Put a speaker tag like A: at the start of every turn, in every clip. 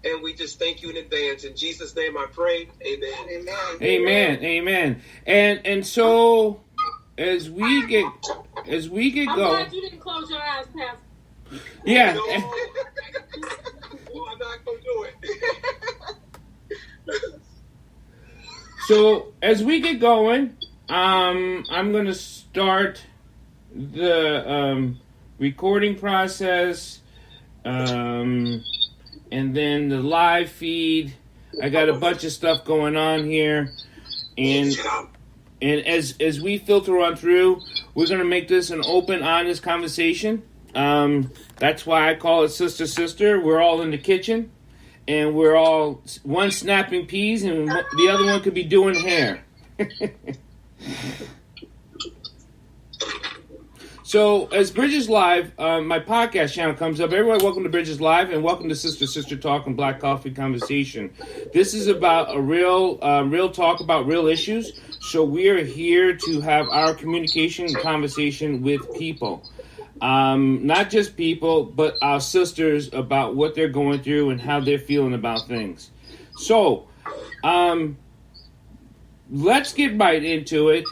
A: And we just thank you in advance. In Jesus' name I pray. Amen.
B: Amen.
C: Amen. Amen. And so as we get
D: I'm
C: going.
D: glad you didn't close your eyes, Pastor.
C: Yeah.
A: No, I'm not going to do it.
C: So as we get going, I'm going to start the recording process, and then the live feed. I got a bunch of stuff going on here, and as we filter on through, we're going to make this an open, honest conversation. That's why I call it Sister. We're all in the kitchen, and we're all one snapping peas, and the other one could be doing hair. So, as Bridges Live, my podcast channel comes up. Everybody, welcome to Bridges Live, and welcome to Sister Talk and Black Coffee Conversation. This is about a real talk about real issues. So, we are here to have our communication and conversation with people. Not just people, but our sisters about what they're going through and how they're feeling about things. So, let's get right into it,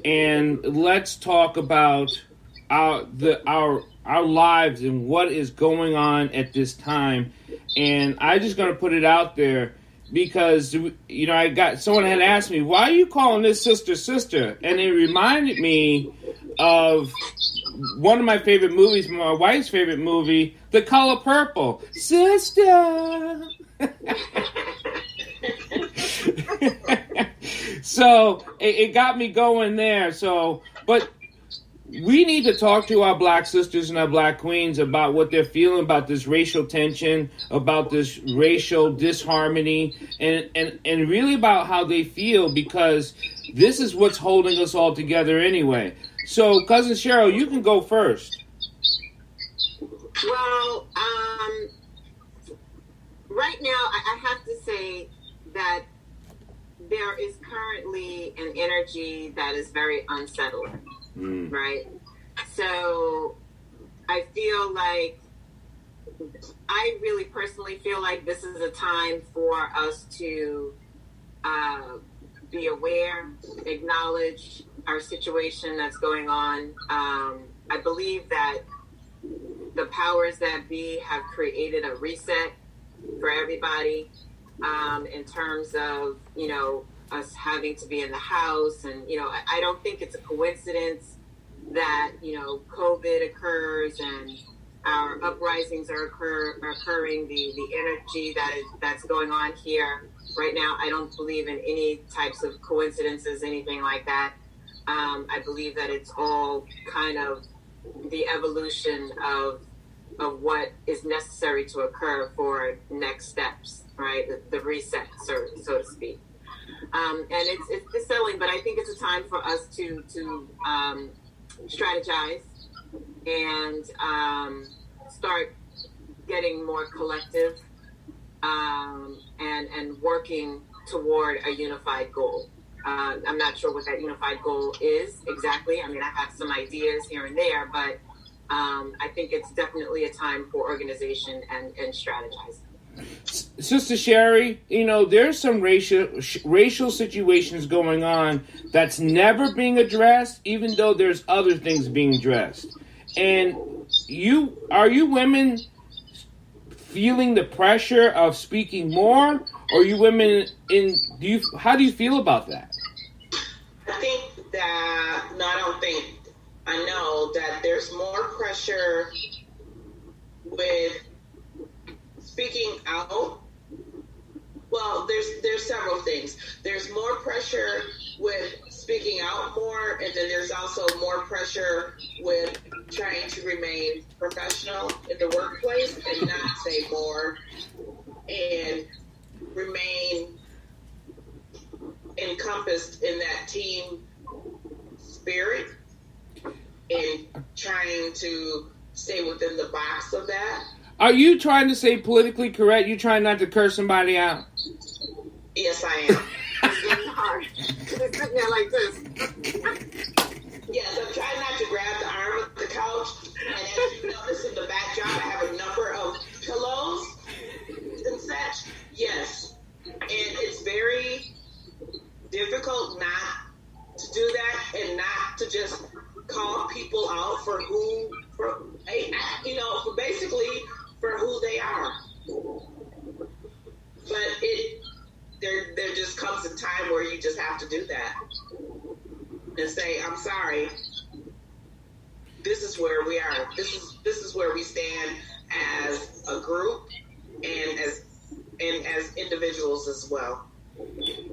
C: and let's talk about our lives and what is going on at this time. And I just gonna put it out there because I got someone had asked me, why are you calling this sister? And it reminded me of one of my favorite movies, my wife's favorite movie, The Color Purple. Sister. So it got me going there. So, but we need to talk to our black sisters and our black queens about what they're feeling about this racial tension, about this racial disharmony, and really about how they feel, because this is what's holding us all together anyway. So, Cousin Cheryl, you can go first.
B: Well, right now, I have to say that there is currently an energy that is very unsettling, right? So I feel like, I really personally feel like this is a time for us to be aware, acknowledge our situation that's going on. I believe that the powers that be have created a reset for everybody, in terms of, us having to be in the house. And, I don't think it's a coincidence that, COVID occurs and our uprisings are occurring, the energy that's going on here right now. I don't believe in any types of coincidences, anything like that. I believe that it's all kind of the evolution of what is necessary to occur for next steps, right? The reset, so to speak. And it's distilling, but I think it's a time for us to strategize and start getting more collective, and working toward a unified goal. I'm not sure what that unified goal is exactly. I mean, I have some ideas here and there, but I think it's definitely a time for organization and strategizing.
C: Sister Sherry, there's some racial situations going on that's never being addressed, even though there's other things being addressed. And are you women feeling the pressure of speaking more, or are you women how do you feel about that?
E: I know that there's more pressure with speaking out. Well, there's several things. There's more pressure with speaking out more, and then there's also more pressure with trying to remain professional in the workplace and not say more and remain encompassed in that team spirit and trying to stay within the box of that.
C: Are you trying to say politically correct? You trying not to curse somebody out?
E: Yes, I am.
B: It's getting hard. It's sitting there like this.
E: Yes, I'm trying not to grab the arm of the couch. And as you notice in the backdrop, I have a number of pillows and set. Yes. And it's very difficult not to do that and not to just call people out for who they are. But there just comes a time where you just have to do that and say, I'm sorry. This is where we are. This is where we stand as a group and as individuals as well.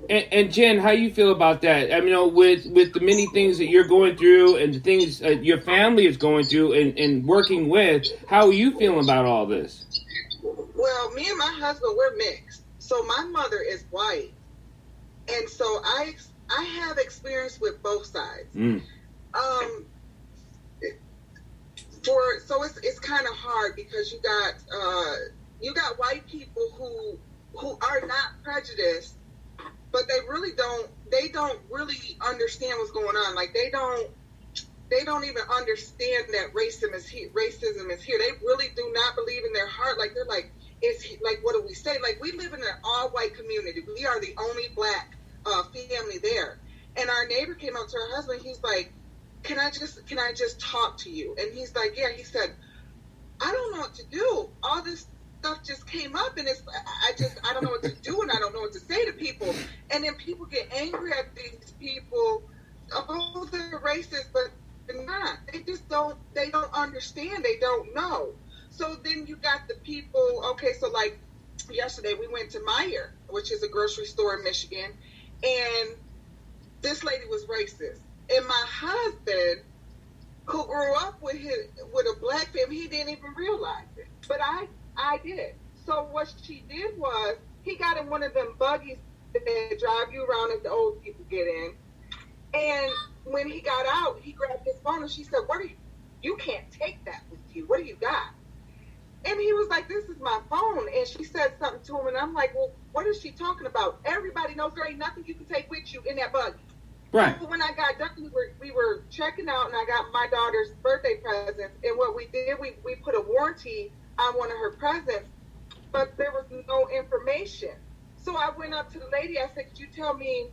C: And Jen, how you feel about that? I mean, with the many things that you're going through and the things your family is going through and working with, how are you feeling about all this?
F: Well, me and my husband, we're mixed. So my mother is white, and so I have experience with both sides. So it's kind of hard because you got white people who are not prejudiced, but they don't really understand what's going on. Like they don't even understand that racism is here. They really do not believe in their heart. Like they're like, what do we say? Like we live in an all-white community. We are the only black family there. And our neighbor came up to her husband. He's like, can I just talk to you? And he's like, yeah. He said, I don't know what to do. All this stuff just came up, and I don't know what to do, and I don't know what to say to people. And then people get angry at these people. Oh, they're racist, but they're not. They don't understand. They don't know. So then you got the people, okay, so like yesterday we went to Dyer, which is a grocery store in Michigan, and this lady was racist. And my husband, who grew up with a black family, he didn't even realize it. But I did. So what she did was, he got in one of them buggies that drive you around as the old people get in. And when he got out, he grabbed his phone and she said, you can't take that with you. What do you got? And he was like, this is my phone. And she said something to him. And I'm like, well, what is she talking about? Everybody knows there ain't nothing you can take with you in that buggy.
C: Right.
F: So when I got done, we were checking out, and I got my daughter's birthday presents. And what we did, we put a warranty on one of her presents, but there was no information. So I went up to the lady. I said, could you tell me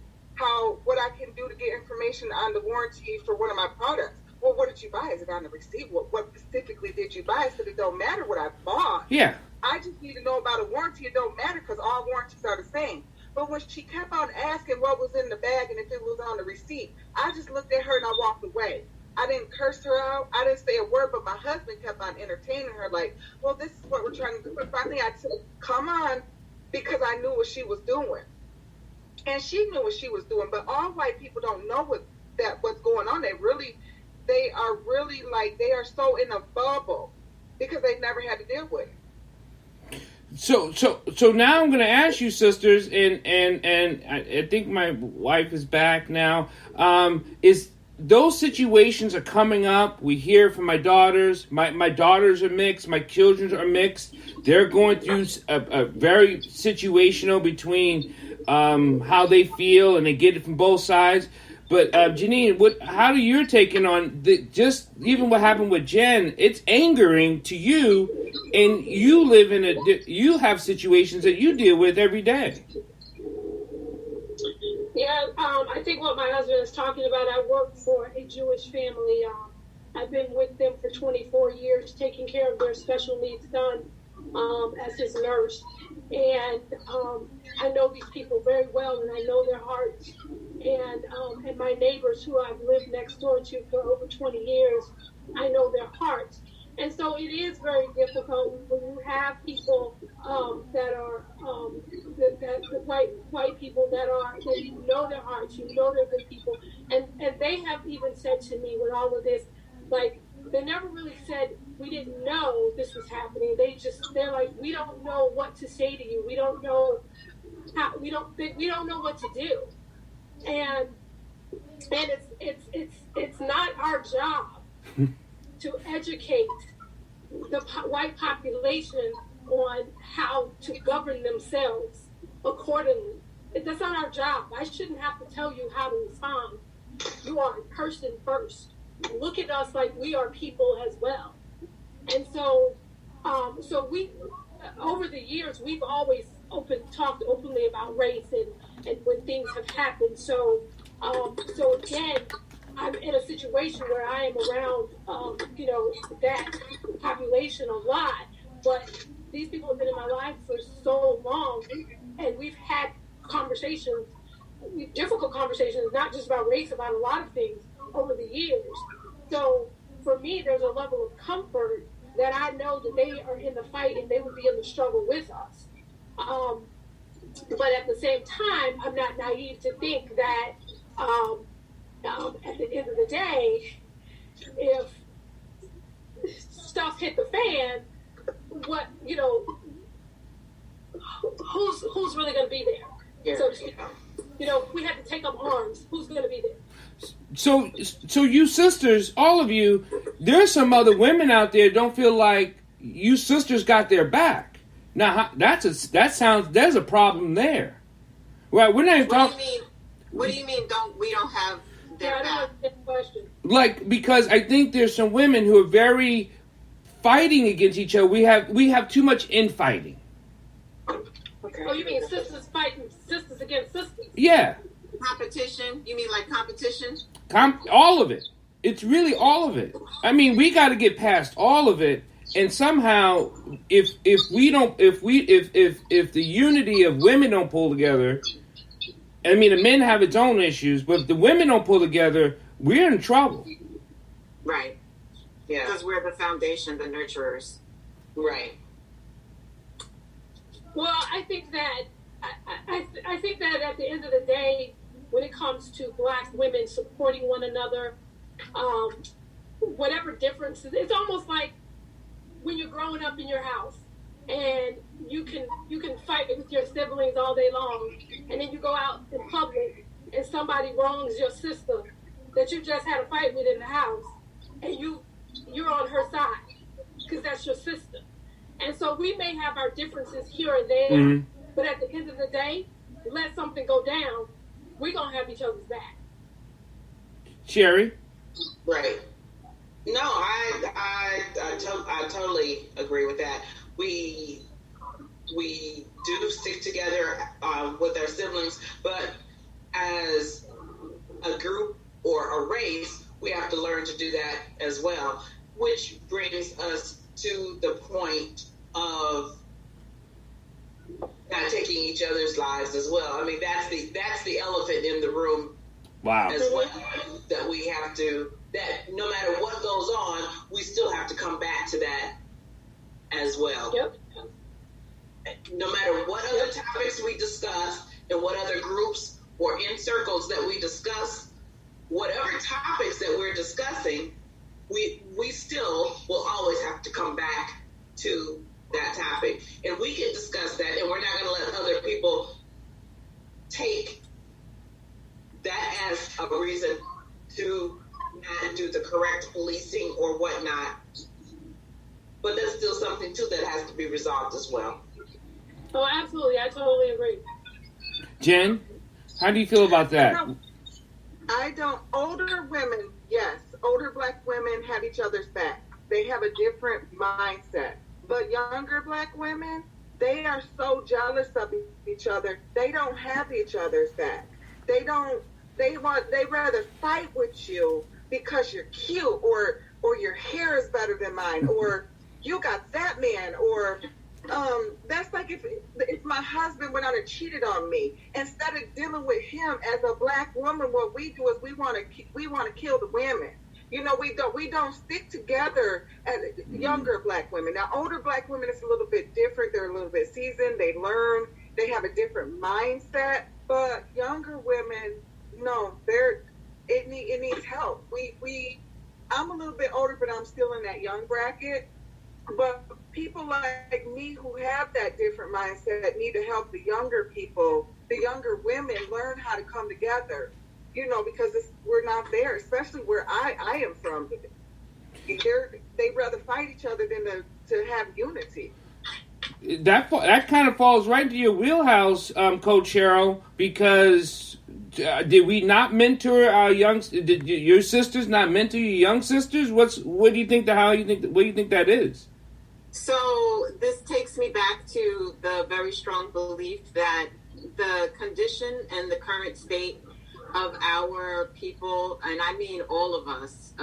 F: what I can do to get information on the warranty for one of my products? Well, what did you buy? Is it on the receipt? What specifically did you buy? I said, it don't matter what I bought.
C: Yeah.
F: I just need to know about a warranty. It don't matter because all warranties are the same. But when she kept on asking what was in the bag and if it was on the receipt, I just looked at her and I walked away. I didn't curse her out. I didn't say a word, but my husband kept on entertaining her like, well, this is what we're trying to do. But finally I said, come on, because I knew what she was doing. And she knew what she was doing. But all white people don't know what's going on. They are really like, they are so in a bubble because they've never had to deal with it.
C: So now I'm going to ask you, sisters, and I think my wife is back now. Is those situations are coming up? We hear from my daughters. My daughters are mixed. My children are mixed. They're going through a very situational between how they feel, and they get it from both sides. But Janine, how are you taking on just even what happened with Jen? It's angering to you, and you live you have situations that you deal with every day.
D: Yeah, I think what my husband is talking about, I work for a Jewish family. I've been with them for 24 years, taking care of their special needs son as his nurse. And I know these people very well, and I know their hearts. And my neighbors who I've lived next door to for over 20 years, I know their hearts. And so it is very difficult when you have people that are the white people that you know their hearts, you know they're good people, and they have even said to me with all of this, like, they never really said we didn't know this was happening. They're like, we don't know what to say to you. We don't know how. We don't know what to do. And it's not our job to educate the white population on how to govern themselves accordingly. That's not our job. I shouldn't have to tell you how to respond. You are a person first. Look at us like we are people as well. And so over the years, we've always talked openly about race and when things have happened. So again, I'm in a situation where I am around, that population a lot. But these people have been in my life for so long, and we've had conversations, difficult conversations, not just about race, about a lot of things over the years. So for me, there's a level of comfort that I know that they are in the fight and they would be in the struggle with us. But at the same time, I'm not naive to think that at the end of the day, if stuff hit the fan, who's really going to be there? Yeah. So to speak. If we had to take up arms, who's going to be there?
C: So you sisters, all of you, there's some other women out there don't feel like you sisters got their back. Now there's a problem there. Right? We're not even talking.
B: What do you mean? We don't have their back?
C: Like, because I think there's some women who are very fighting against each other. We have too much infighting.
D: Okay. Oh, you mean sisters fighting sisters against sisters?
C: Yeah.
B: Competition? You mean like competition?
C: All of it. It's really all of it. I mean, we got to get past all of it, and somehow, if the unity of women don't pull together, I mean, the men have its own issues, but if the women don't pull together, we're in trouble.
B: Right. Yeah. Because we're the foundation, the nurturers.
E: Right.
D: Well, I think that I think that at the end of the day, when it comes to Black women supporting one another, whatever differences, it's almost like when you're growing up in your house and you can fight with your siblings all day long, and then you go out in public and somebody wrongs your sister that you just had a fight with in the house, and you're on her side because that's your sister. And so we may have our differences here and there, but at the end of the day, let something go down, we're going to have each other's back.
C: Sherry?
E: Right. No, I totally agree with that. We do stick together with our siblings, but as a group or a race, we have to learn to do that as well, which brings us to the point of not taking each other's lives as well. I mean, that's the elephant in the room.
C: Wow.
E: As well, that we have to, that no matter what goes on, we still have to come back to that as well.
D: Yep.
E: No matter what other topics we discuss and what other groups or in circles that we discuss, whatever topics that we're discussing, we still will always have to come back to that topic. And we can discuss that, and we're not going to let other people take that as a reason to not do the correct policing or whatnot. But there's still something, too, that has to be resolved as well.
D: Oh, absolutely. I totally agree.
C: Jen, how do you feel about that?
F: Older women, yes. Older Black women have each other's back. They have a different mindset. But younger Black women, they are so jealous of each other. They don't have each other's back. They rather fight with you because you're cute or your hair is better than mine or you got that man or that's like if my husband went out and cheated on me. Instead of dealing with him as a Black woman, what we do is we want to kill the women. You know, we don't stick together as younger Black women. Now, older Black women is a little bit different. They're a little bit seasoned. They learn. They have a different mindset. But younger women, no, it needs help. I'm a little bit older, but I'm still in that young bracket. But people like me who have that different mindset need to help the younger people, the younger women, learn how to come together. You know, because we're not there, especially where I am from. They rather fight each other than to have unity.
C: That kind of falls right into your wheelhouse, Coach Cheryl, because did we not mentor our did your sisters not mentor your young sisters? What do you think what do you think that is?
B: So this takes me back to the very strong belief that the condition and the current state of our people, and I mean all of us,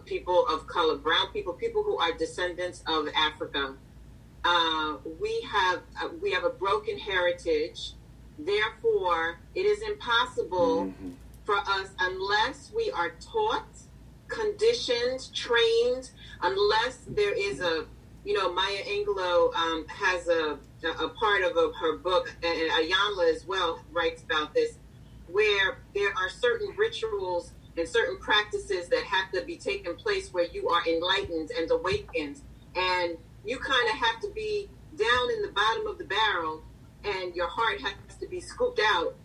B: people of color, brown people, people who are descendants of Africa, we have a broken heritage. Therefore, it is impossible for us, unless we are taught, conditioned, trained, unless there is Maya Angelou has a part of her book, and Ayanla as well writes about this, where there are certain rituals and certain practices that have to be taken place where you are enlightened and awakened, and you kind of have to be down in the bottom of the barrel, and your heart has to be scooped out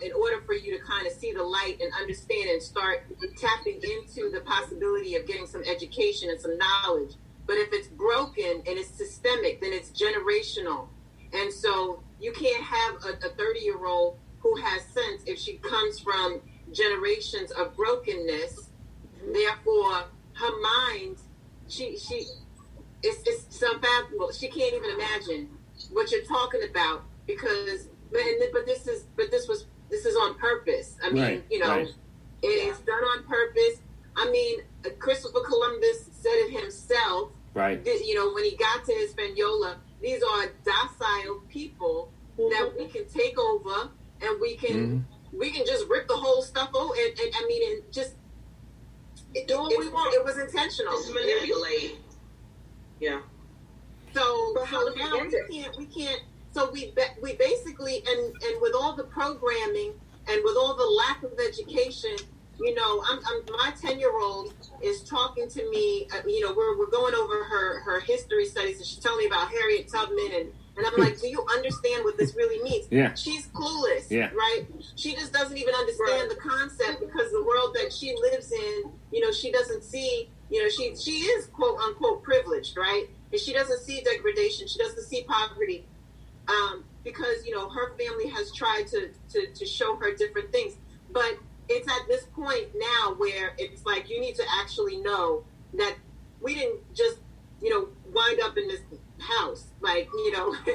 B: in order for you to kind of see the light and understand and start tapping into the possibility of getting some education and some knowledge. But if it's broken and it's systemic, then it's generational. And so you can't have a 30-year-old who has sense if she comes from generations of brokenness. Therefore, her mind, it's unfathomable. She can't even imagine what you're talking about, because this is on purpose. I mean,
C: right.
B: It is done on purpose. I mean, Christopher Columbus said it himself.
C: Right.
B: When he got to Hispaniola, these are docile people that we can take over, and we can just rip the whole stuff over. Do what we want. It was intentional.
E: It's manipulate. Yeah.
B: So now we can't. So we basically, and with all the programming and with all the lack of education, my 10-year-old is talking to me. We're going over her history studies, and she's telling me about Harriet Tubman, and I'm like, do you understand what this really means?
C: Yeah.
B: She's clueless,
C: yeah.
B: right? She just doesn't even understand the concept, because the world that she lives in, she doesn't see. She is quote unquote privileged, right? And she doesn't see degradation. She doesn't see poverty, because her family has tried to show her different things, but it's at this point now where it's like, you need to actually know that we didn't just, wind up in this house. Like,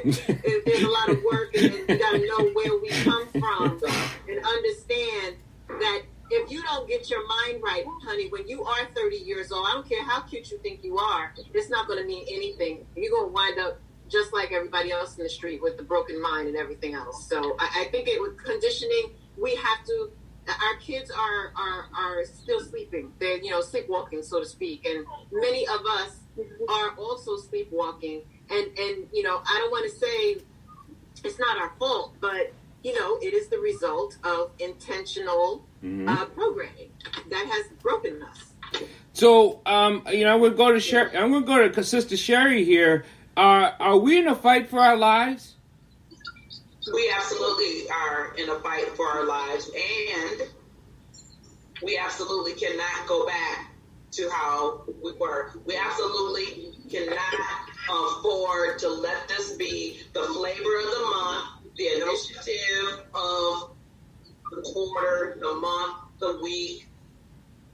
B: there's a lot of work, and you got to know where we come from and understand that if you don't get your mind right, honey, when you are 30 years old, I don't care how cute you think you are, it's not going to mean anything. You're going to wind up just like everybody else in the street with the broken mind and everything else. So I think with conditioning, we have to. Our kids are still sleeping. They're sleepwalking, so to speak, and many of us are also sleepwalking. And I don't want to say it's not our fault, but it is the result of intentional programming that has broken us.
C: So I'm going to go to Sherry. I'm going to go to Sister Sherry here. Are we in a fight for our lives?
E: We absolutely are in a fight for our lives, and we absolutely cannot go back to how we were. We absolutely cannot afford to let this be the flavor of the month, the initiative of the quarter, the month, the week,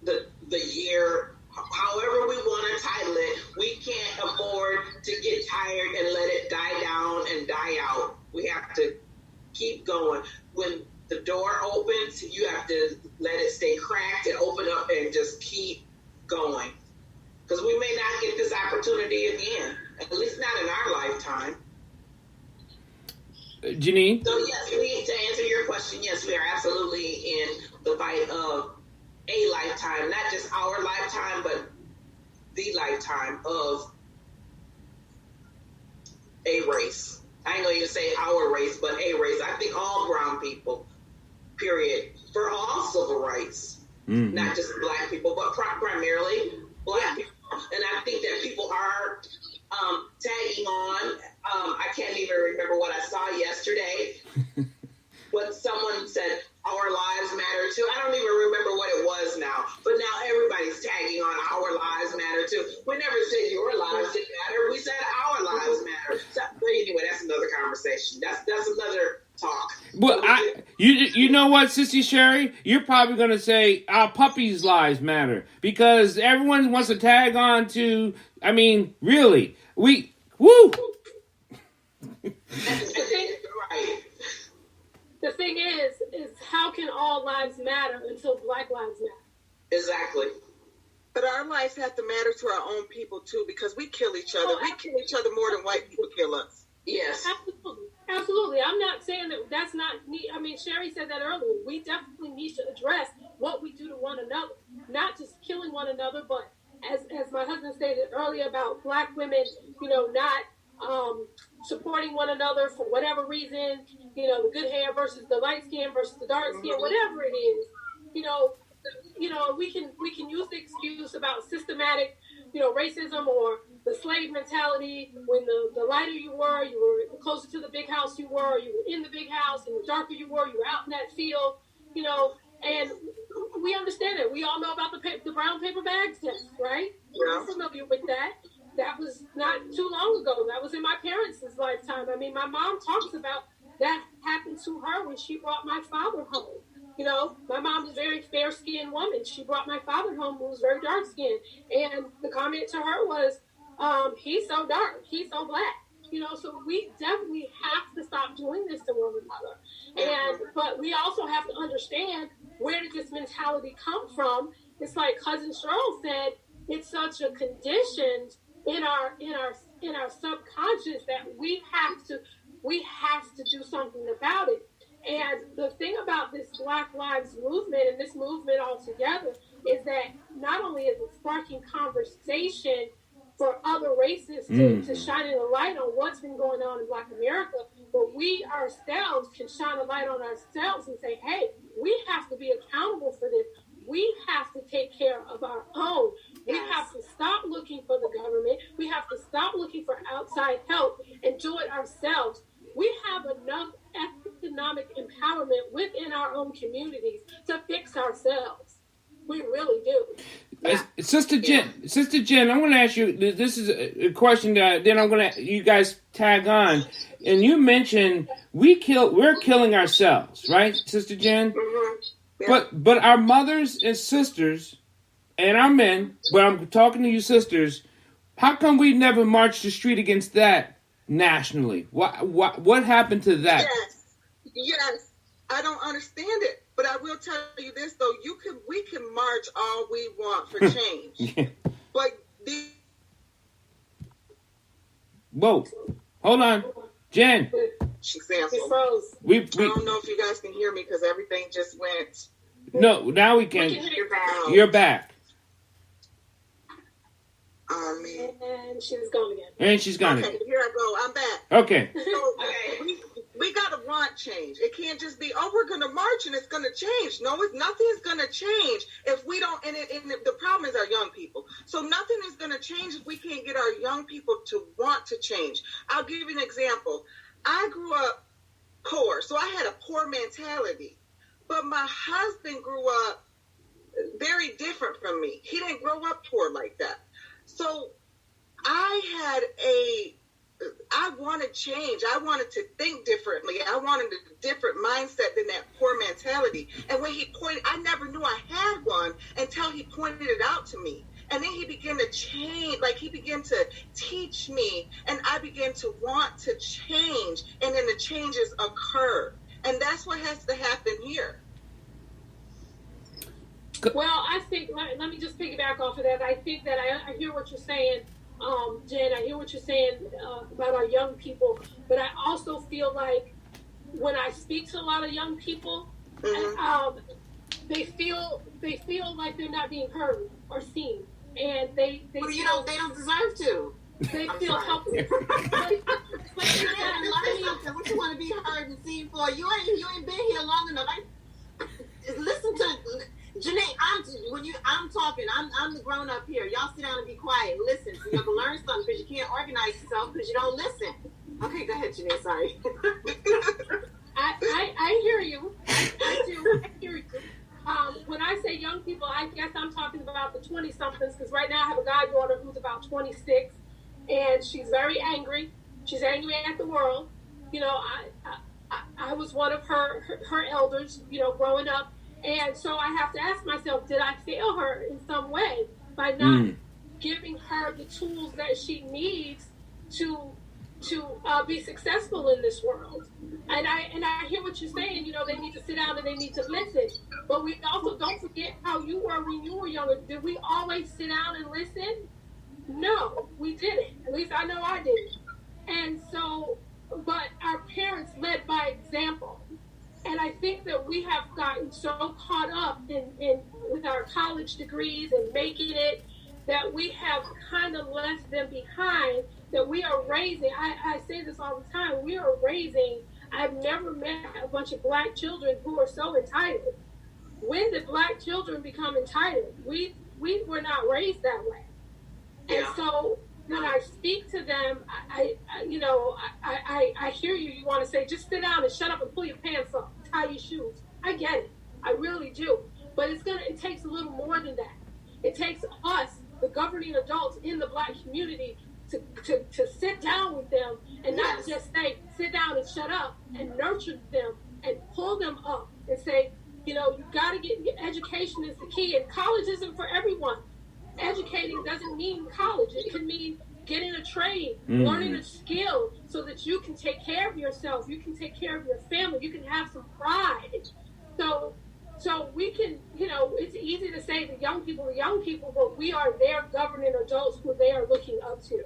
E: the year, however we want to title it. We can't afford to get tired and let it die down and die out. We have to keep going. When the door opens, you have to let it stay cracked and open up and just keep going. Because we may not get this opportunity again, at least not in our lifetime.
C: Janine?
E: So yes, to answer your question, yes, we are absolutely in the fight of a lifetime, not just our lifetime, but the lifetime of a race. I ain't gonna even say our race, but a race. I think all brown people, period, for all civil rights, not just black people, but primarily black people. And I think that people are tagging on. I can't even remember what I saw yesterday, but someone said, our lives matter too. I don't even remember what it was now, but now everybody's tagging on our lives matter too. We never said your lives didn't matter. We said our lives matter. So, but anyway, that's another conversation. That's another talk.
C: Well, you know what, Sissy Sherry? You're probably going to say our puppies' lives matter, because everyone wants to tag on to, really, Woo!
D: The thing is how can all lives matter until Black lives matter?
A: Exactly.
F: But our lives have to matter to our own people too, because we kill each other. We kill each other more than white people kill us.
A: Yes.
D: Absolutely. I'm not saying that's not neat. I mean, Sherry said that earlier. We definitely need to address what we do to one another, not just killing one another, but as my husband stated earlier about Black women, not supporting one another for whatever reason, the good hair versus the light skin versus the dark skin, whatever it is, we can use the excuse about systematic, racism or the slave mentality. When the lighter you were closer to the big house you were in the big house, and the darker you were out in that field, and we understand it. We all know about the brown paper bags test, right?
F: Yeah.
D: We're familiar with that. That was not too long ago. That was in my parents' lifetime. I mean, my mom talks about that happened to her when she brought my father home. My mom was a very fair-skinned woman. She brought my father home, who was very dark-skinned. And the comment to her was, he's so dark, he's so Black. So we definitely have to stop doing this to one another. But we also have to understand, where did this mentality come from? It's like Cousin Cheryl said, it's such a conditioned in our subconscious that we have to do something about it. And the thing about this Black Lives Movement and this movement altogether is that not only is it sparking conversation for other races to shine a light on what's been going on in Black America, but we ourselves can shine a light on ourselves and say, hey, we have to be accountable for this. We have to take care of our own. We have to stop looking for the government. We have to stop looking for outside help and do it ourselves. We have enough economic empowerment within our own communities to fix ourselves. We really do.
C: Yeah. Sister Jen, I'm going to ask you. This is a question that then I'm going to you guys tag on. And you mentioned we're killing ourselves, right, Sister Jen?
F: Mm-hmm. Yeah.
C: But our mothers and sisters and our men. But I'm talking to you, sisters. How come we never marched the street against that nationally? What happened to that?
F: Yes. I don't understand it. But I will tell you this, though. We can march all we want for change.
C: Yeah.
F: But
C: Whoa. Hold on. Jen.
F: She
D: froze.
F: I don't know if you guys can hear me because everything just went.
C: No, now we can. You're back.
F: Oh, man.
D: And she's gone again.
C: And she's gone
F: again. Here I go. I'm back.
C: Okay.
F: So, we got to want change. It can't just be, we're going to march and it's going to change. No, nothing's going to change if we don't, and the problem is our young people. So nothing is going to change if we can't get our young people to want to change. I'll give you an example. I grew up poor, so I had a poor mentality. But my husband grew up very different from me. He didn't grow up poor like that. So I wanted change. I wanted to think differently. I wanted a different mindset than that poor mentality. And when he pointed, I never knew I had one until he pointed it out to me. And then he began to change, like he began to teach me, and I began to want to change, and then the changes occur. And that's what has to happen here.
D: Well, I think, let me just piggyback off of that. I think that I hear what you're saying, Jen. I hear what you're saying about our young people. But I also feel like when I speak to a lot of young people, they feel like they're not being heard or seen. And they
B: don't deserve to.
D: They feel helpless.
B: What you want to be heard and seen for? You ain't been here long enough. Listen to Janae. I'm talking. I'm the grown up here. Y'all sit down and be quiet. Listen, so you can learn something because you can't organize yourself because you don't listen. Okay, go ahead, Janae. Sorry.
D: I hear you. I do. I hear you. When I say young people, I guess I'm talking about the 20-somethings, because right now I have a goddaughter who's about 26, and she's very angry. She's angry at the world. I was one of her elders, growing up, and so I have to ask myself, did I fail her in some way by not giving her the tools that she needs be successful in this world. And I hear what you're saying. They need to sit down and they need to listen. But we also don't forget how you were when you were younger. Did we always sit down and listen? No, we didn't. At least I know I didn't. And so, but our parents led by example. And I think that we have gotten so caught up in with our college degrees and making it that we have kind of left them behind, that we are raising. I say this all the time. We are raising. I've never met a bunch of black children who are so entitled. When did black children become entitled? We were not raised that way. And so when I speak to them, I hear you. You want to say, just sit down and shut up and pull your pants up, tie your shoes. I get it. I really do. But it takes a little more than that. It takes us, the governing adults in the black community, to sit down with them and not just say, sit down and shut up, and nurture them and pull them up and say, you got to get education is the key. And college isn't for everyone. Educating doesn't mean college. It can mean getting a trade, learning a skill so that you can take care of yourself. You can take care of your family. You can have some pride. So we can, it's easy to say the young people, but we are their governing adults who they are looking up to.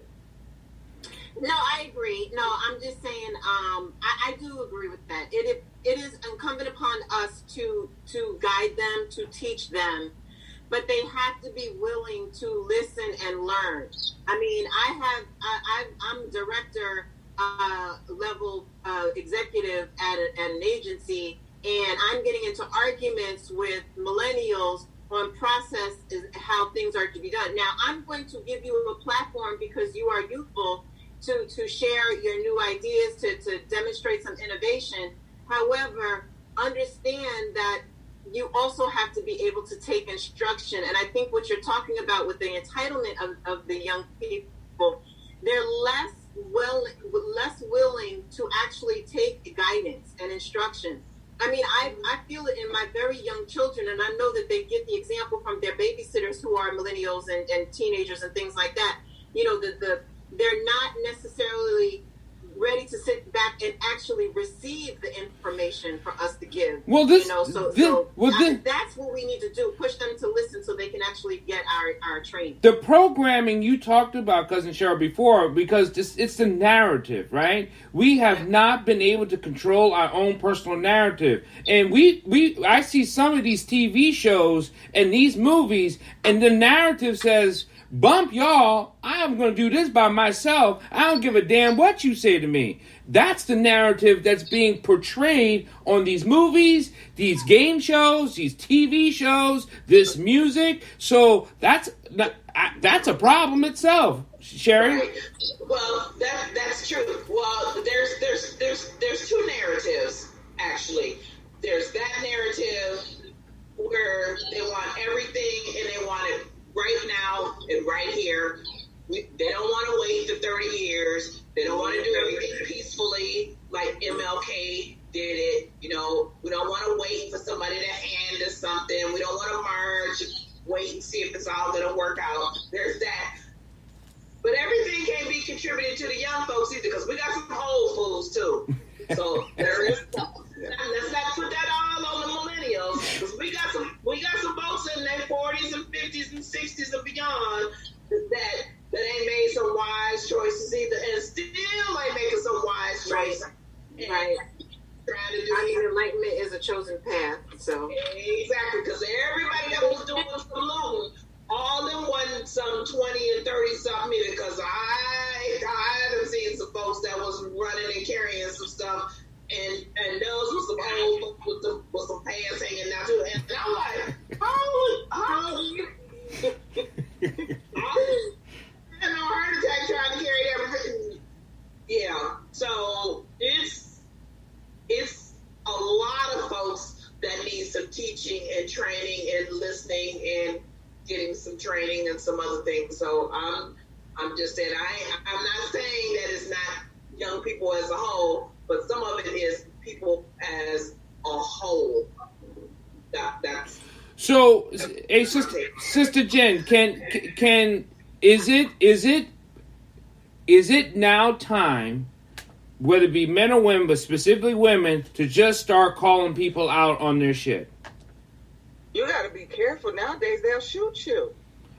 B: No, I agree. No, I'm just saying, I do agree with that. It is incumbent upon us to guide them, to teach them, but they have to be willing to listen and learn. I mean, I'm director level executive at an agency, and I'm getting into arguments with millennials on process is how things are to be done. Now, I'm going to give you a platform because you are youthful to share your new ideas, to demonstrate some innovation. However, understand that you also have to be able to take instruction. And I think what you're talking about with the entitlement of the young people, they're less willing to actually take guidance and instruction. I mean, I feel it in my very young children, and I know that they get the example from their babysitters who are millennials and teenagers and things like that. They're not necessarily ready to sit back and actually receive the information for us to give.
C: Well,
B: that's what we need to do, push them to listen so they can actually get our training.
C: The programming you talked about, Cousin Cheryl, before, because it's the narrative, right? We have not been able to control our own personal narrative. And I see some of these TV shows and these movies, and the narrative says, bump y'all, I am going to do this by myself. I don't give a damn what you say to me. That's the narrative that's being portrayed on these movies, these game shows, these TV shows, this music. So that's a problem itself, Sherry.
E: Right. Well, that's true. Well, there's two narratives actually. There's that narrative where they want everything and they want it right now and right here. They don't want to wait for 30 years. They don't want to do everything peacefully like MLK did it. We don't want to wait for somebody to hand us something. We don't want to merge, wait and see if it's all going to work out. There's that. But everything can't be contributed to the young folks either, because we got some old fools too. So there is. Let's not put that all on the millennials, because we got some folks in their 40s and 50s and 60s and beyond that ain't made some wise choices either, and still ain't making some wise choices.
B: Right.
E: Trying to do
B: enlightenment is a chosen path. So
E: exactly, because everybody that was doing some looting, all them wasn't some 20 and 30 something either, because I haven't seen some folks that was running and carrying some stuff. And those with some holes with some pants hanging out too. And I'm like, I had no heart attack trying to carry everything. Yeah. So it's a lot of folks that need some teaching and training and listening and getting some training and some other things. So I'm just saying I'm not saying that it's not young people as a whole, but some of it is people as a whole. That's
C: so. Hey, Sister Jen, is is it now time, whether it be men or women, but specifically women, to just start calling people out on their shit?
F: You got to be careful. Nowadays, they'll shoot you.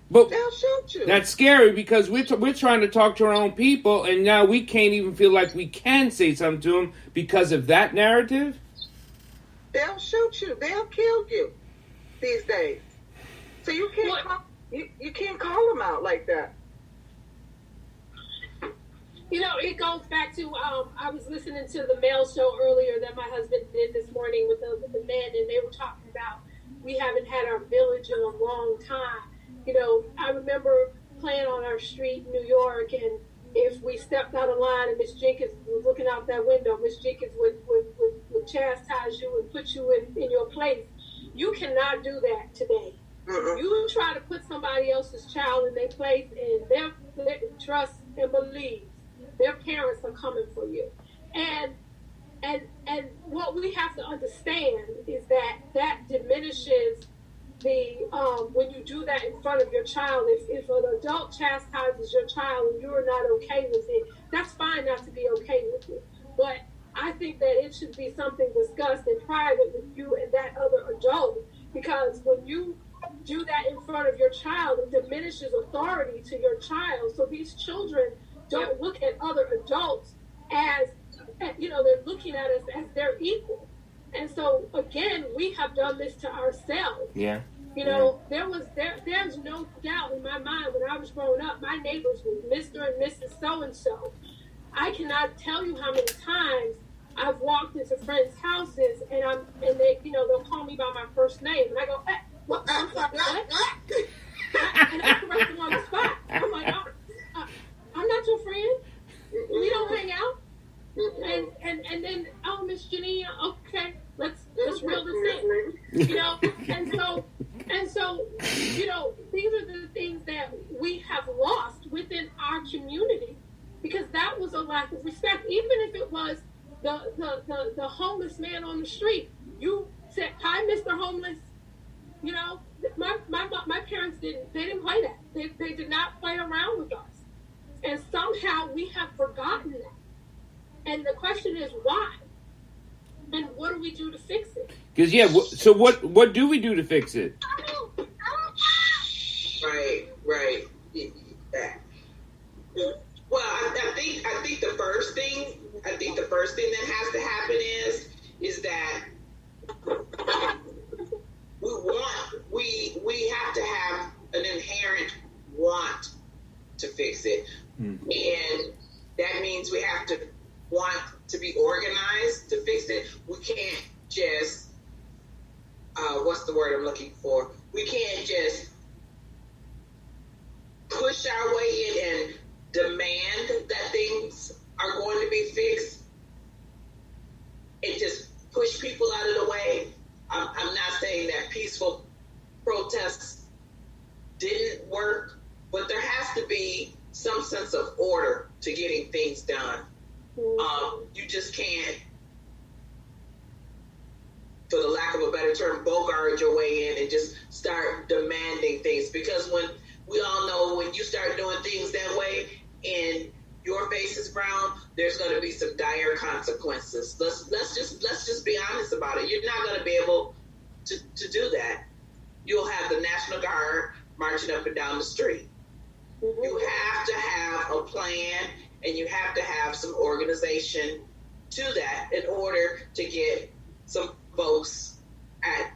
C: But
F: They'll shoot you.
C: that's scary because we're trying to talk to our own people, and now we can't even feel like we can say something to them because of that narrative.
F: They'll shoot you. They'll kill you these days. So you can't you can't call them out like that.
D: You know, it goes back to, I was listening to the mail show earlier that my husband did this morning with the men, and they were talking about we haven't had our village in a long time. You know, I remember playing on our street in New York, and if we stepped out of line and Miss Jenkins was looking out that window, Miss Jenkins would chastise you and put you in your place. You cannot do that today. You try to put somebody else's child in their place, and their trust and believe their parents are coming for you. And what we have to understand is that diminishes the when you do that in front of your child. If an adult chastises your child and you're not okay with it, that's fine not to be okay with it. But I think that it should be something discussed in private with you and that other adult, because when you do that in front of your child, it diminishes authority to your child. So these children don't look at other adults as, you know, they're looking at us as their equal. And so, again, we have done this to ourselves.
C: Yeah.
D: You know, there's no doubt in my mind when I was growing up, my neighbors were Mr. and Mrs. So-and-so. I cannot tell you how many times I've walked into friends' houses and they, you know, they'll call me by my first name. And I go, hey, what? I'm sorry, what? And I correct them on the spot. I'm like, I'm not your friend. We don't hang out. And then, oh, Miss Janine, okay, let's reel this in. You know, and so, you know, these are the things that we have lost within our community, because that was a lack of respect. Even if it was the homeless man on the street, you said, "Hi, Mr. Homeless." You know, my parents didn't play that. They did not play around with us, and somehow we have forgotten that. And the question is why, and what do we do to fix it?
C: Because so what do we do to fix it?
E: Right. Well, I think the first thing that has to happen is that we have to have an inherent want to fix it, and that means we have to want to be organized to fix it. We can't just what's the word I'm looking for? We can't just push our way in and demand that things are going to be fixed and just push people out of the way. I'm not saying that peaceful protests didn't work, but there has to be some sense of order to getting things done. You just can't, for the lack of a better term, bogart your way in and just start demanding things. Because when we all know when you start doing things that way and your face is brown, there's going to be some dire consequences. Let's just be honest about it. You're not going to be able to do that. You'll have the National Guard marching up and down the street. You have to have a plan, and you have to have some organization to that in order to get some folks at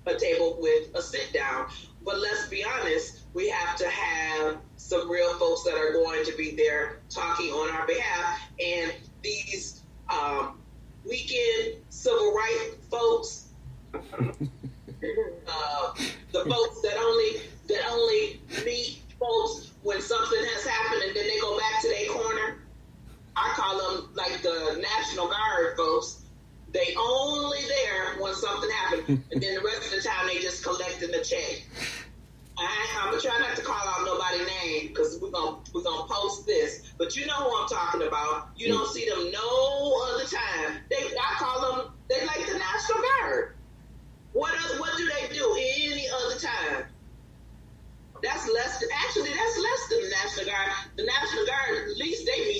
E: a table with a sit down. But let's be honest, we have to have some real folks that are going to be there talking on our behalf. And these weekend civil rights folks, the folks that only meet folks when something has happened and then they go back to their corner, I call them like the National Guard folks. They only there when something happened, and then the rest of the time they just collecting the check. I'm gonna try not to call out nobody's name because we're gonna post this, but you know who I'm talking about. You don't see them no other time. I call them, they like the National Guard. What do they do any other time? That's less than the National Guard. The National Guard, at least they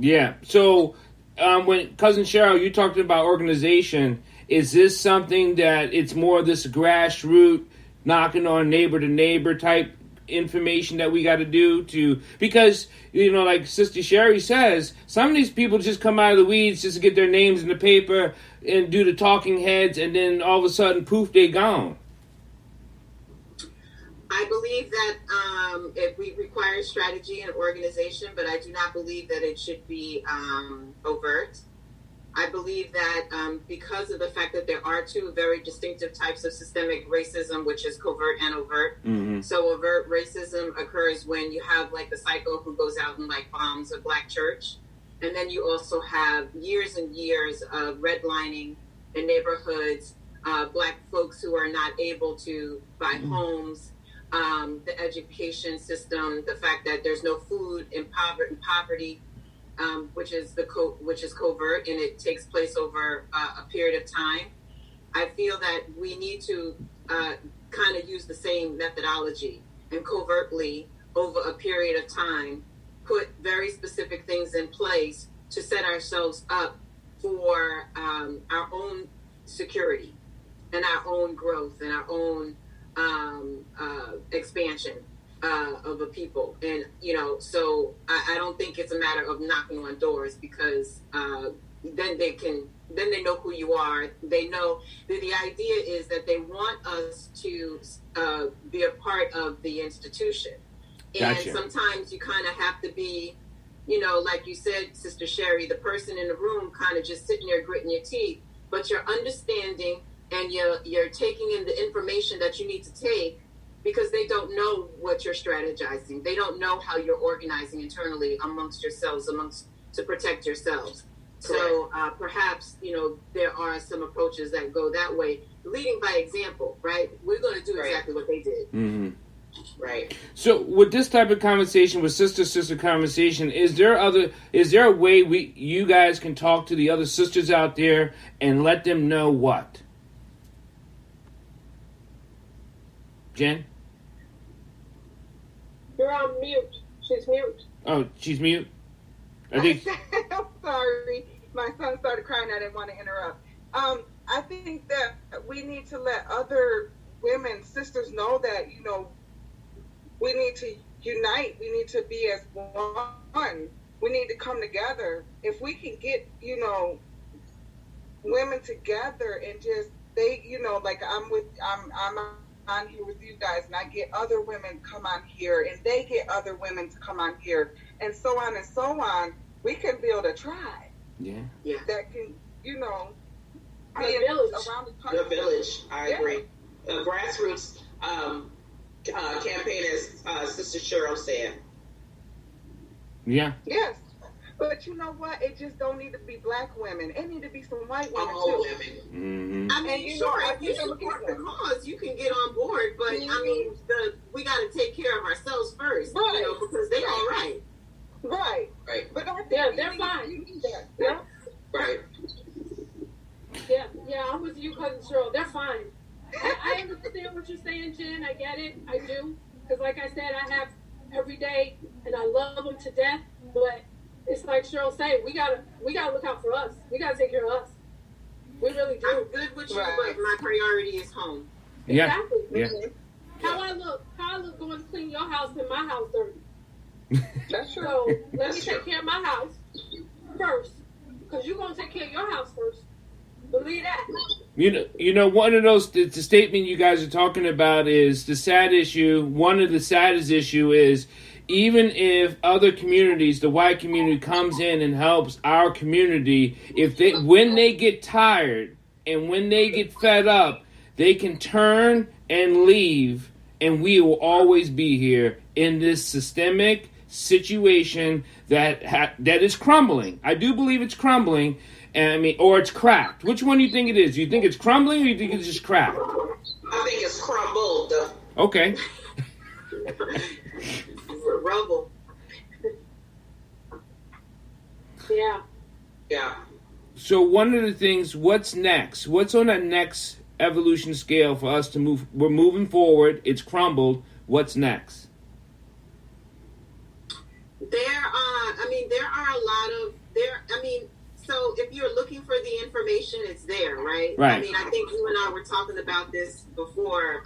C: Yeah. So when Cousin Cheryl, you talked about organization, is this something that it's more this grassroots knocking on neighbor to neighbor type information that we got to do to, because like Sister Sherry says, some of these people just come out of the weeds just to get their names in the paper and do the talking heads, and then all of a sudden poof, they gone.
B: I believe that it requires strategy and organization, but I do not believe that it should be overt. I believe that because of the fact that there are two very distinctive types of systemic racism, which is covert and overt. Mm-hmm. So overt racism occurs when you have like the psycho who goes out and like bombs a black church. And then you also have years and years of redlining in neighborhoods, black folks who are not able to buy homes, the education system, the fact that there's no food in poverty, which is covert, and it takes place over a period of time. I feel that we need to kind of use the same methodology and covertly over a period of time put very specific things in place to set ourselves up for our own security and our own growth and our own expansion of a people. And so I don't think it's a matter of knocking on doors, because then they know who you are. They know that the idea is that they want us to be a part of the institution.
C: Gotcha.
B: And sometimes you kind of have to be, like you said, Sister Sherry, the person in the room kind of just sitting there gritting your teeth, but you're understanding and you're taking in the information that you need to take, because they don't know what you're strategizing. They don't know how you're organizing internally amongst yourselves, to protect yourselves. Correct. So perhaps, there are some approaches that go that way, leading by example, right? We're going to do exactly what they did.
C: Mm-hmm.
B: Right.
C: So with this type of conversation, with sister conversation, is there a way you guys can talk to the other sisters out there and let them know what? Jen?
D: You're on mute. She's mute.
C: Oh, she's mute? I think...
F: I'm sorry. My son started crying. I didn't want to interrupt. I think that we need to let other women, sisters, know that, we need to unite. We need to be as one. We need to come together. If we can get, women together and just, like I'm on here with you guys, and I get other women come on here, and they get other women to come on here, and so on and so on, we can build a tribe.
C: Yeah.
F: That can, be
D: a village.
F: Around the country.
E: The village, I agree. Grassroots campaign, as Sister Cheryl said.
C: Yeah.
F: Yes. But you know what? It just don't need to be black women. It need to be some white women
E: All
F: too.
E: women.
C: Mm-hmm.
B: I mean, sure, if you support the cause, you can get on board. But I mean, we got to take care of ourselves first,
F: right?
B: Because they all right.
F: Right.
E: But
F: I think
D: they're fine.
F: You need that. Yeah.
E: Right.
D: Yeah, I'm with you, Cousin Cheryl. They're fine. I understand what you're saying, Jen. I get it. I do. Because like I said, I have every day, and I love them to death. But it's like Cheryl said, we gotta look out for us. We gotta take care of us. We really do.
B: I'm good with you, but my priority is home.
C: Yeah.
D: Exactly.
C: Yeah.
D: How I look going to clean your house and my house dirty.
F: That's true.
D: So let me take care of my house first, because you're gonna take care of your house first. Believe that.
C: One of those, the statement you guys are talking about is the sad issue. One of the saddest issue is, even if other communities, the white community comes in and helps our community, when they get tired and when they get fed up, they can turn and leave, and we will always be here in this systemic situation that is crumbling. I do believe it's crumbling. Or it's cracked. Which one do you think it is? Do you think it's crumbling, or do you think it's just cracked?
E: I think it's crumbled.
C: Okay.
B: Rubble.
D: Yeah.
C: So one of the things, what's next? What's on that next evolution scale for us to move? We're moving forward. It's crumbled. What's next?
B: There are a lot of so if you're looking for the information, it's there, right?
C: Right.
B: I mean, I think you and I were talking about this before,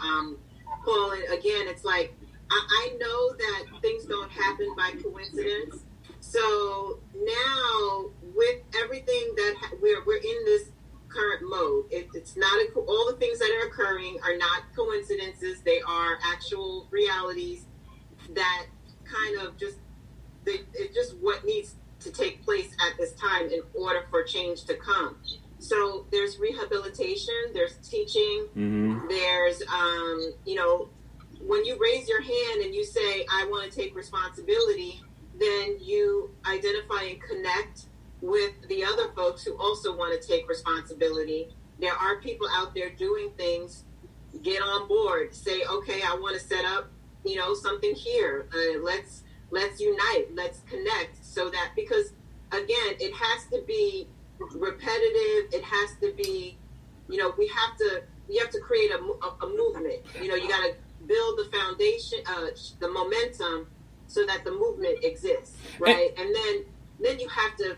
B: Paul, and again, it's like, I know that things don't happen by coincidence. So now, with everything that we're in this current mode, it's not all the things that are occurring are not coincidences. They are actual realities that kind of it's just what needs to take place at this time in order for change to come. So there's rehabilitation, there's teaching, there's when you raise your hand and you say, I want to take responsibility, then you identify and connect with the other folks who also want to take responsibility. There are people out there doing things. Get on board. Say, okay, I want to set up, something here. Let's unite. Let's connect. So that, because again, it has to be repetitive. It has to be, we have to create a movement. You got to build the foundation, the momentum, so that the movement exists, right? And then you have to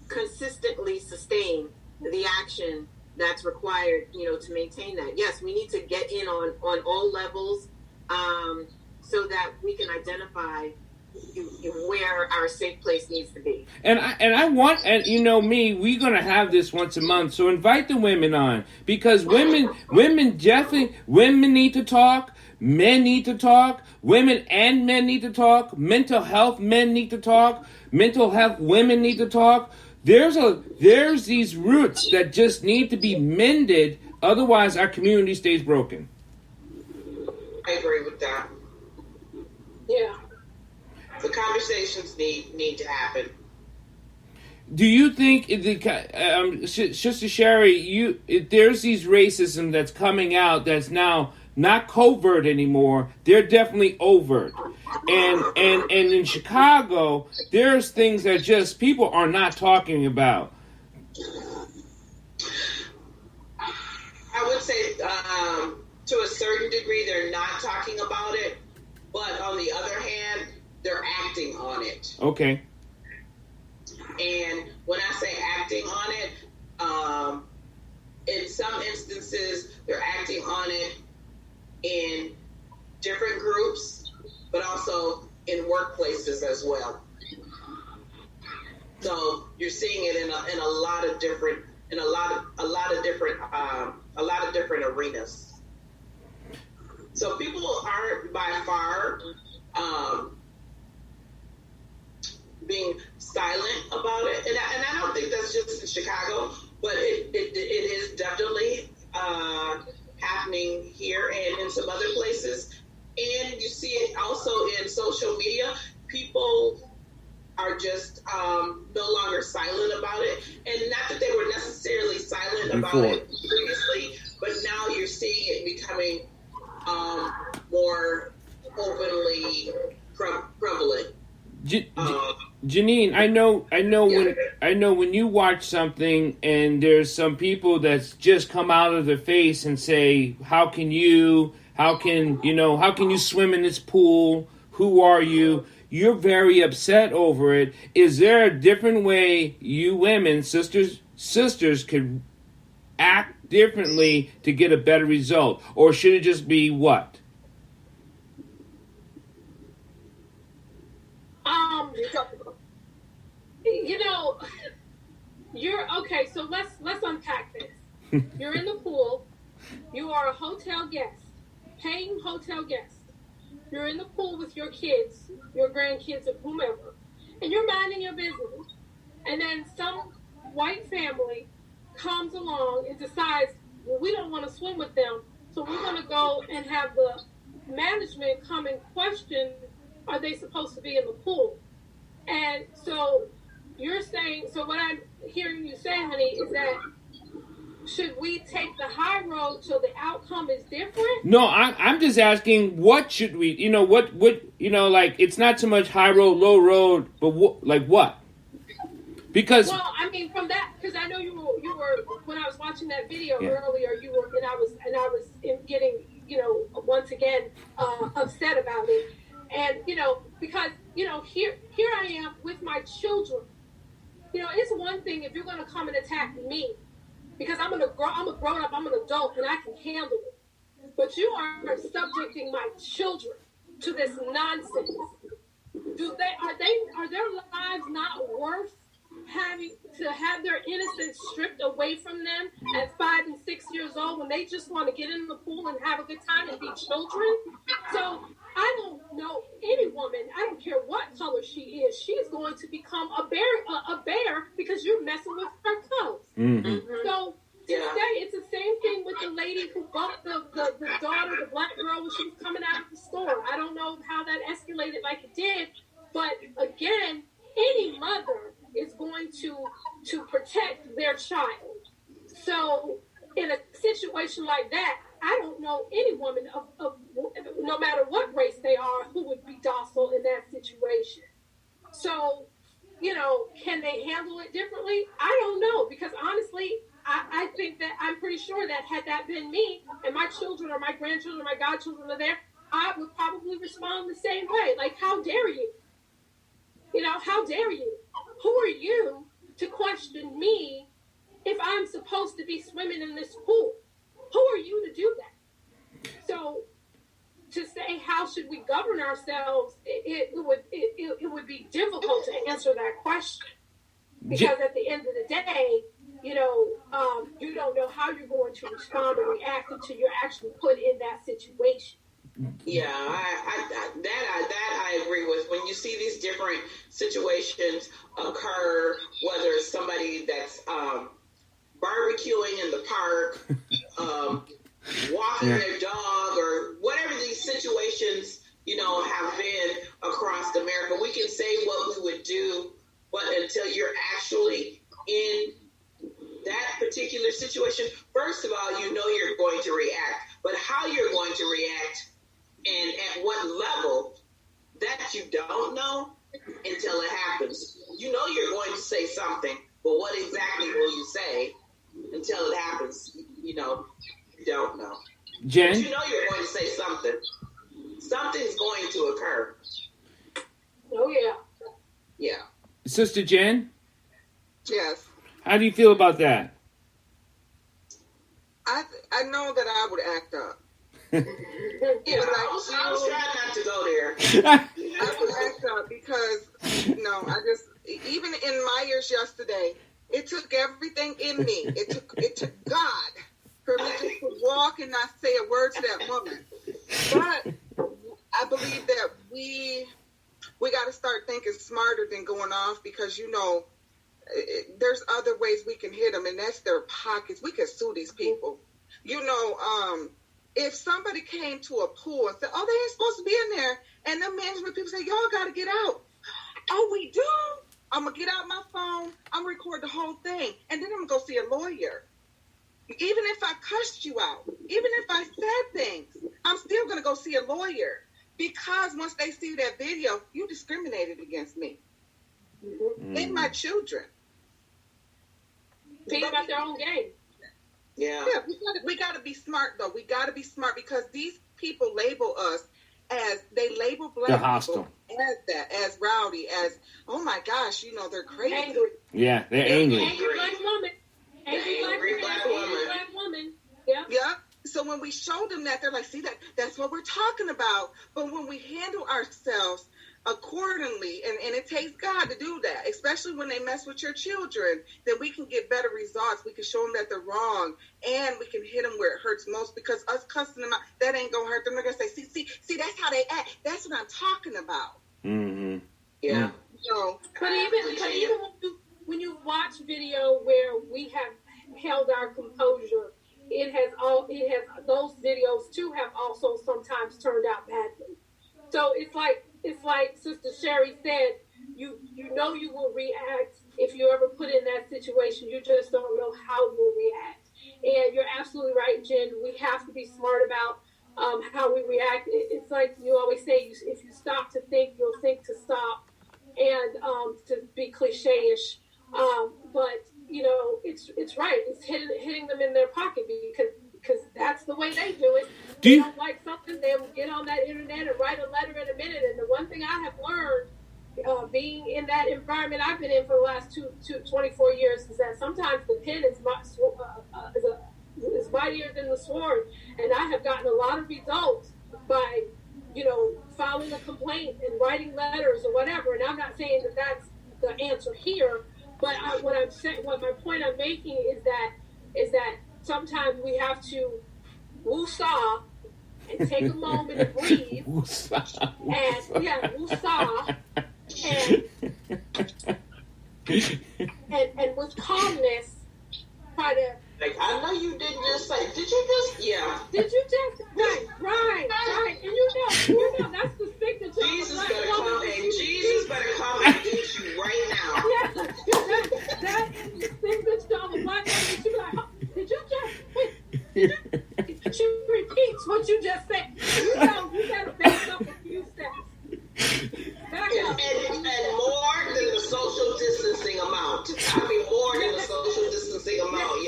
B: consistently sustain the action that's required, to maintain that. Yes, we need to get in on all levels, so that we can identify where our safe place needs to be.
C: And we're gonna have this once a month, so invite the women on, because women need to talk. Men need to talk. Women and men need to talk. Mental health men need to talk. Mental health women need to talk. There's these roots that just need to be mended. Otherwise, our community stays broken.
E: I agree with that.
D: Yeah.
E: The conversations need to happen.
C: Do you think, Sister Sherry, there's these racism that's coming out that's now not covert anymore? They're definitely overt. And in Chicago, there's things that just people are not talking about.
E: I would say to a certain degree they're not talking about it, but on the other hand, they're acting on it.
C: Okay.
E: And when I say acting on it, in some instances, they're acting on it in different groups, but also in workplaces as well. So you're seeing it in a lot of different arenas. So people aren't by far being silent about it, and I don't think that's just in Chicago, but it is definitely happening here and in some other places. And you see it also in social media. People are just no longer silent about it, and not that they were necessarily silent about it previously, but now you're seeing it becoming more openly prevalent.
C: Janine, I know when you watch something and there's some people that's just come out of their face and say, how can you swim in this pool? Who are you? You're very upset over it. Is there a different way you women, sisters could act differently to get a better result? Or should it just be what?
D: You're okay. So let's unpack this. You're in the pool. You are a hotel guest, paying hotel guest. You're in the pool with your kids, your grandkids, or whomever, and you're minding your business. And then some white family comes along and decides, well, we don't want to swim with them, so we're going to go and have the management come and question, are they supposed to be in the pool? And so you're saying, so what I'm hearing you say, honey, is that should we take the high road so the outcome is different?
C: No, I'm just asking, what should we, it's not so much high road, low road, but what? Because...
D: Well, I mean, from that, because I know you were, when I was watching that video earlier, and I was getting, once again, upset about it. And, because, here I am with my children. it's one thing if you're going to come and attack me because I'm a grown up, I'm an adult, and I can handle it. But you are subjecting my children to this nonsense. Are their lives not worth having to have their innocence stripped away from them at 5 and 6 years old when they just want to get in the pool and have a good time and be children? So I don't know any woman, I don't care what color she is, she's going to become a bear because you're messing with her toes. So it's the same thing with the lady who bumped the daughter, the black girl, when she was coming out of the store. I don't know how that escalated like it did, but again, any mother is going to protect their child. So in a situation like that, I don't know any woman of no matter what race they are who would be docile in that situation. So, can they handle it differently? I don't know, because honestly, I think that I'm pretty sure that had that been me and my children or my grandchildren or my godchildren are there, I would probably respond the same way. Like, how dare you? How dare you? Who are you to question me if I'm supposed to be swimming in this pool? Who are you to do that? So to say how should we govern ourselves, it would be difficult to answer that question. Because at the end of the day, you don't know how you're going to respond or react until you're actually put in that situation.
E: Yeah, I agree with. When you see these different situations occur, whether it's somebody that's barbecuing in the park, walking their dog, or whatever these situations, have been across America, we can say what we would do, but until you're actually in that particular situation, first of all, you're going to react, but how you're going to react and at what level, that you don't know until it happens. You're going to say something, but what exactly will you say until it happens? You don't know.
C: Jen?
E: But you're going to say something. Something's going to occur.
D: Oh, yeah.
E: Yeah.
C: Sister Jen?
F: Yes.
C: How do you feel about that?
F: I know that I would act up.
E: Yeah, I was trying not to go there.
F: I would act up because, even in my ears yesterday, it took everything in me. It took God for me just to walk and not say a word to that woman. But I believe that we got to start thinking smarter than going off because, there's other ways we can hit them, and that's their pockets. We can sue these people. If somebody came to a pool and said, oh, they ain't supposed to be in there, and the management people say, y'all got to get out. Oh, we do? I'm going to get out my phone. I'm going to record the whole thing, and then I'm going to go see a lawyer. Even if I cussed you out, even if I said things, I'm still going to go see a lawyer because once they see that video, you discriminated against me and my children.
D: Think about their own game.
E: Yeah,
F: we got to be smart, though. We got to be smart because these people label us they label black people as rowdy, as, oh my gosh, they're crazy.
D: Angry.
C: Yeah, they're angry.
D: Angry black woman. Angry black woman. Yeah.
F: Yeah. So when we show them that, they're like, see, that's what we're talking about. But when we handle ourselves accordingly, and it takes God to do that, especially when they mess with your children, then we can get better results. We can show them that they're wrong, and we can hit them where it hurts most, because us cussing them out, that ain't gonna hurt them. They're gonna say, see, that's how they act. That's what I'm talking about.
C: Mm-hmm.
E: Yeah.
F: So,
D: but even when you watch video where we have held our composure, those videos too have also sometimes turned out badly. So it's like Sister Sherry said, you will react if you ever put in that situation. You just don't know how you'll react. And you're absolutely right, Jen. We have to be smart about how we react. It's like you always say, if you stop to think, you'll think to stop. And to be cliche-ish, but it's right. It's hitting them in their pocket because that's the way they do it. They don't like something, they will get on that internet and write a letter in a minute. And the one thing I have learned being in that environment I've been in for the last 24 years is that sometimes the pen is mightier than the sword. And I have gotten a lot of results by, filing a complaint and writing letters or whatever. And I'm not saying that that's the answer here, but what my point I'm making is that sometimes we have to woosah and take a moment and breathe. Woosah. And with calmness, try to.
E: Like, I know you didn't just say. Did you just? Yeah.
D: Did you just? Right. And that's the signature.
E: Jesus better come and get you right now.
D: Yeah, that is the signature of a black woman. She be like, did you just? She repeats what you just said. You gotta back up a few steps.
E: And more than the social distancing amount. I mean, more than the social distancing amount.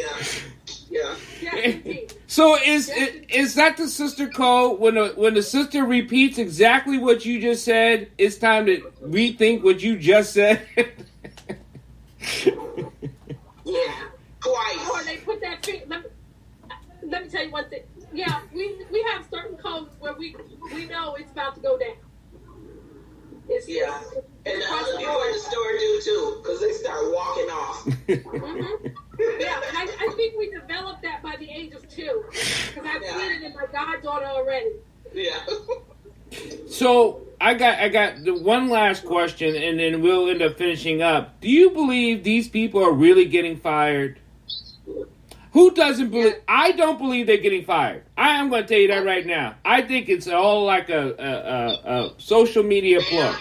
E: Yeah.
C: So is that the sister code? When the sister repeats exactly what you just said, it's time to rethink what you just said.
E: Yeah, twice.
D: Or they put that thing. Let me tell you one thing. Yeah, we have certain codes where we know it's about to go down.
E: And the other people in the store do too, because they start walking off.
D: Mm-hmm. Yeah, and I think we developed that by the age of 2, because I've seen it in my goddaughter already.
E: Yeah.
C: So I got the one last question, and then we'll end up finishing up. Do you believe these people are really getting fired? Who doesn't believe? I don't believe they're getting fired. I am going to tell you that right now. I think it's all like a social media plug.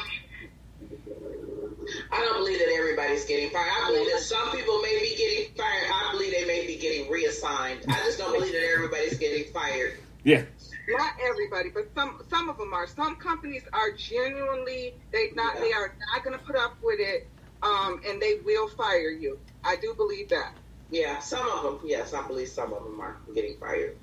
E: I don't believe that everybody's getting fired. I believe that some people may be getting fired. I believe they may be getting reassigned. I just don't believe that everybody's getting fired.
C: Yeah.
F: Not everybody, but some of them are. Some companies are genuinely they are not going to put up with it, and they will fire you. I do believe that.
E: Yeah, some of them. Yes, I believe some of them are getting fired.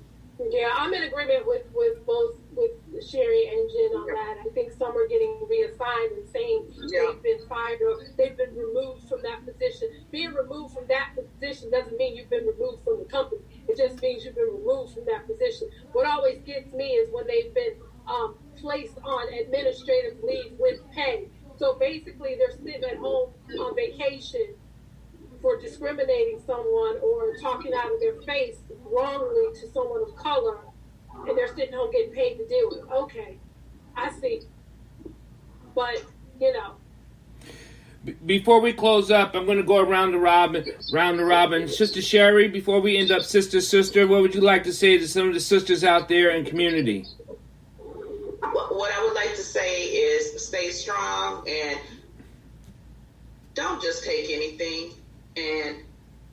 D: Yeah, I'm in agreement with both with Sherry and Jen on that. I think some are getting reassigned and saying they've been fired or they've been removed from that position. Being removed from that position doesn't mean you've been removed from the company. It just means you've been removed from that position. What always gets me is when they've been placed on administrative leave with pay. So basically they're sitting at home on vacation for discriminating someone or talking out of their face wrongly to someone of color, and they're sitting home getting paid to do it. Okay, I see. But,
C: Before we close up, I'm going to go around the robin. Sister Sherry, before we end up sister, what would you like to say to some of the sisters out there in community?
E: What I would like to say is stay strong and don't just take anything. And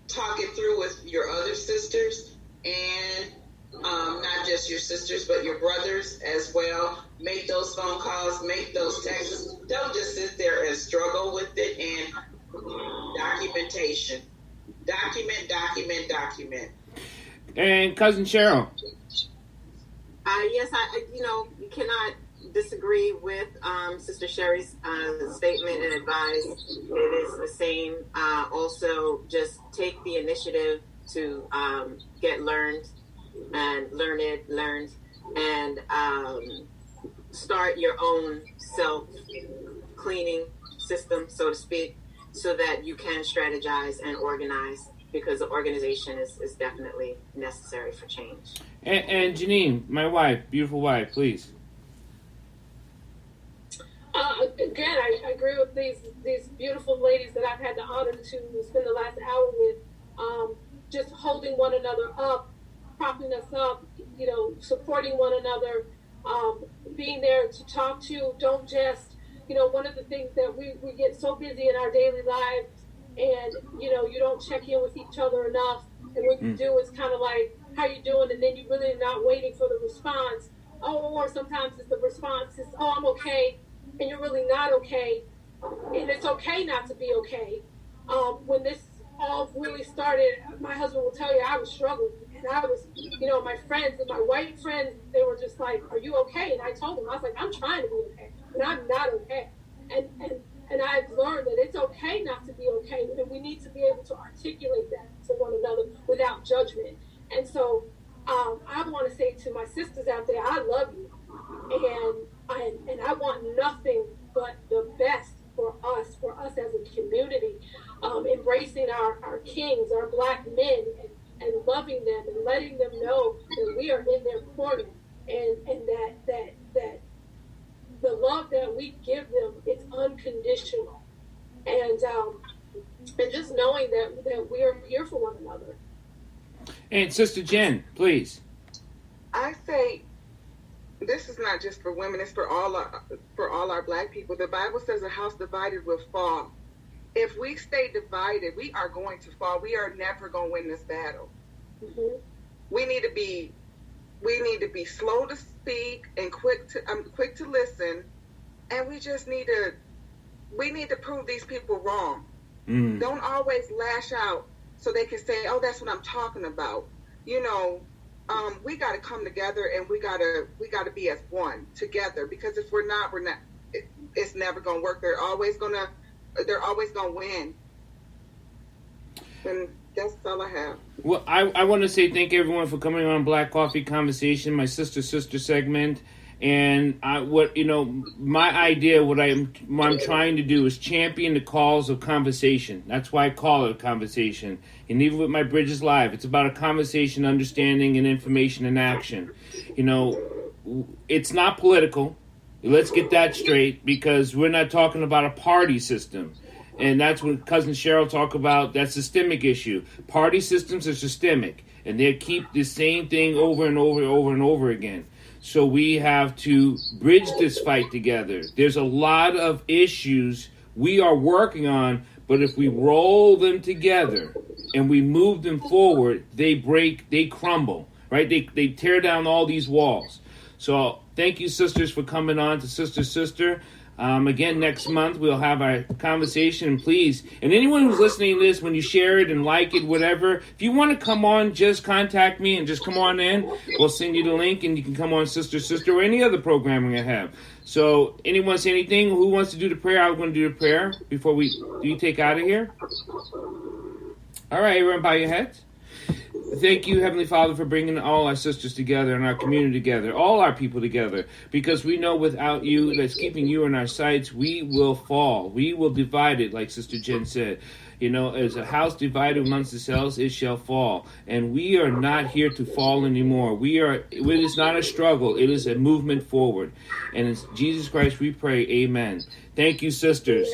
E: talk it through with your other sisters and not just your sisters, but your brothers as well. Make those phone calls, make those texts. Don't just sit there and struggle with it. And documentation. Document.
C: And Cousin Cheryl.
B: Yes, you cannot disagree with Sister Sherry's statement and advice. It is the same. Also, just take the initiative to get learned, and start your own self-cleaning system, so to speak, so that you can strategize and organize, because the organization is definitely necessary for change.
C: And Janine, my wife, beautiful wife, please.
D: Again, I agree with these beautiful ladies that I've had the honor to spend the last hour with. Just holding one another up, propping us up, supporting one another, being there to talk to. Don't just, one of the things that we get so busy in our daily lives, and you don't check in with each other enough. And what you do is kind of like, how you doing? And then you really are not waiting for the response. Or sometimes it's the response is, I'm okay. And you're really not okay, and it's okay not to be okay. When this all really started, my husband will tell you I was struggling, and I was, my friends and my white friends, they were just like, "Are you okay?" And I told them, I was like, "I'm trying to be okay, but I'm not okay." And And I've learned that it's okay not to be okay, and we need to be able to articulate that to one another without judgment. And so I want to say to my sisters out there, I love you, and I want nothing but the best for us as a community, embracing our kings, our Black men, and loving them and letting them know that we are in their corner, and that the love that we give them is unconditional, and just knowing that we are here for one another.
C: And Sister Jen, please.
F: I say this is not just for women; it's for all our Black people. The Bible says a house divided will fall. If we stay divided, we are going to fall. We are never going to win this battle.
D: Mm-hmm.
F: We need to be slow to speak and quick to listen, and we need to prove these people wrong.
C: Mm.
F: Don't always lash out so they can say, "Oh, that's what I'm talking about." You know, we got to come together, and we got to be as one together, because if we're not. It's never going to work. They're always going to win. And that's all I have.
C: Well, I want to say thank everyone for coming on Black Coffee Conversation, my sister segment. And my idea, what I'm trying to do is champion the calls of conversation. That's why I call it a conversation. And even with my Bridges Live, it's about a conversation, understanding, and information and action. It's not political. Let's get that straight, because we're not talking about a party system. And that's what Cousin Cheryl talked about, that systemic issue. Party systems are systemic, and they keep the same thing over and over again. So we have to bridge this fight together. There's a lot of issues we are working on, but if we roll them together and we move them forward, they crumble, right? They tear down all these walls. So thank you, sisters, for coming on to Sister. Again, next month we'll have our conversation, and please, and anyone who's listening to this, when you share it and like it, whatever, if you want to come on, just contact me and just come on in. We'll send you the link, and you can come on Sister, or any other programming I have. So, anyone say anything? Who wants to do the prayer? I'm going to do the prayer before you take out of here. All right, everyone, bow your heads. Thank you, Heavenly Father, for bringing all our sisters together and our community together, all our people together, because we know without you, that's keeping you in our sights, we will fall. We will divide it, like Sister Jen said. As a house divided amongst themselves, it shall fall. And we are not here to fall anymore. It is not a struggle. It is a movement forward. And in Jesus Christ we pray, amen. Thank you, sisters.